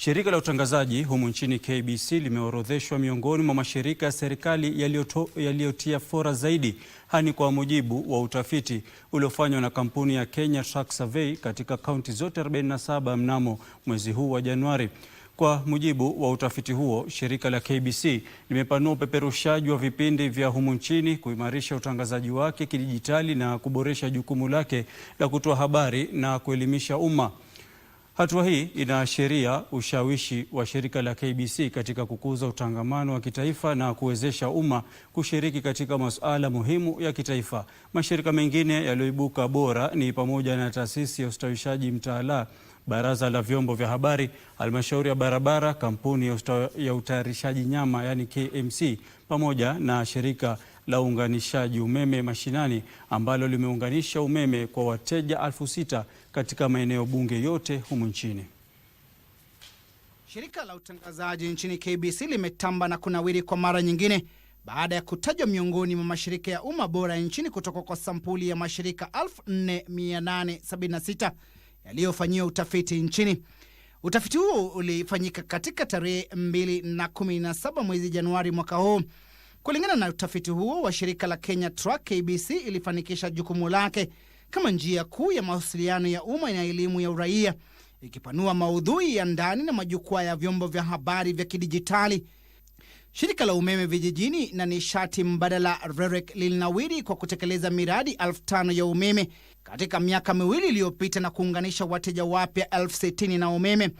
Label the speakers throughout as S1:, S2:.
S1: Shirika la utangazaji humu nchini KBC limeorodheshwa miongoni mwa mashirika ya serikali yaliyotia fora zaidi. Hani kwa mujibu wa utafiti uliofanywa na kampuni ya Kenya Track Survey katika kaunti zote 47 mnamo mwezi huu wa Januari. Kwa mujibu wa utafiti huo, shirika la KBC limepanua upeperushaji wa vipindi vya humu nchini, kuimarisha utangazaji wake kidijitali na kuboresha jukumu lake la kutoa habari na kuelimisha umma. Hatua hii inaashiria ushawishi wa shirika la KBC katika kukuza utangamano wa kitaifa na kuwezesha umma kushiriki katika masuala muhimu ya kitaifa. Mashirika mengine yaliyoibuka bora ni pamoja na Taasisi ya Ustawishaji Mtaala, Baraza la Vyombo vya Habari, Halmashauri ya Barabara, Kampuni ya Utayarishaji Nyama yani KMC, pamoja na Shirika la Uunganishaji Umeme Mashinani ambalo limeunganisha umeme kwa wateja 6,000 katika maeneo bunge yote humu nchini.
S2: Shirika la utangazaji nchini KBC limetamba na kunawiri kwa mara nyingine baada ya kutajwa miongoni mwa mashirika ya umma bora nchini kutoka kwa sampuli ya mashirika 4876 yaliyofanyiwa utafiti nchini. Utafiti huo ulifanyika katika tarehe 2 na 17 mwezi Januari mwaka huu. Kulingana na utafiti huo wa shirika la Kenya Track, KBC ilifanikisha jukumu lake kama njia kuu ya mawasiliano ya umma na elimu ya uraia, ikipanua maudhui ya ndani na majukwaa ya vyombo vya habari vya kidijitali. Shirika la umeme vijijini na nishati mbadala REREC lilinawiri kwa kutekeleza miradi 5,000 ya umeme katika miaka miwili iliyopita na kuunganisha wateja wapya 60,000 na umeme.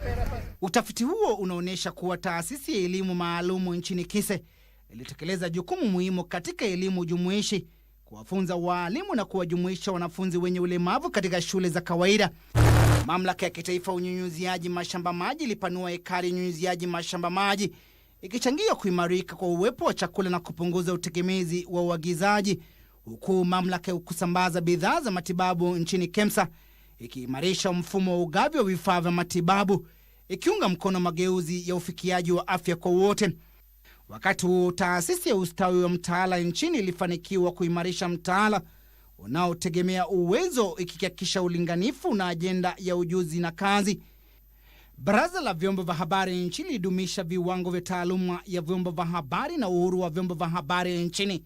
S2: Utafiti huo unaonyesha kuwa taasisi ya elimu maalumu nchini KISE ilitekeleza jukumu muhimu katika elimu jumuishi, kuwafunza walimu na kuwajumuisha wanafunzi wenye ulemavu katika shule za kawaida. Mamlaka ya kitaifa unyunyuziaji mashamba maji ilipanua ekari unyunyuziaji mashamba maji, ikichangia kuimarika kwa uwepo wa chakula na kupunguza utegemezi wa uagizaji, huku mamlaka ya kusambaza bidhaa za matibabu nchini KEMSA ikiimarisha mfumo wa ugavi wa vifaa vya matibabu, ikiunga mkono mageuzi ya ufikiaji wa afya kwa wote. Wakati huo, taasisi ya ustawi wa mtaala nchini ilifanikiwa kuimarisha mtaala unaotegemea uwezo, ikihakikisha ulinganifu na ajenda ya ujuzi na kazi. Baraza la Vyombo vya Habari nchini lidumisha viwango vya taaluma ya vyombo vya habari na uhuru wa vyombo vya habari nchini.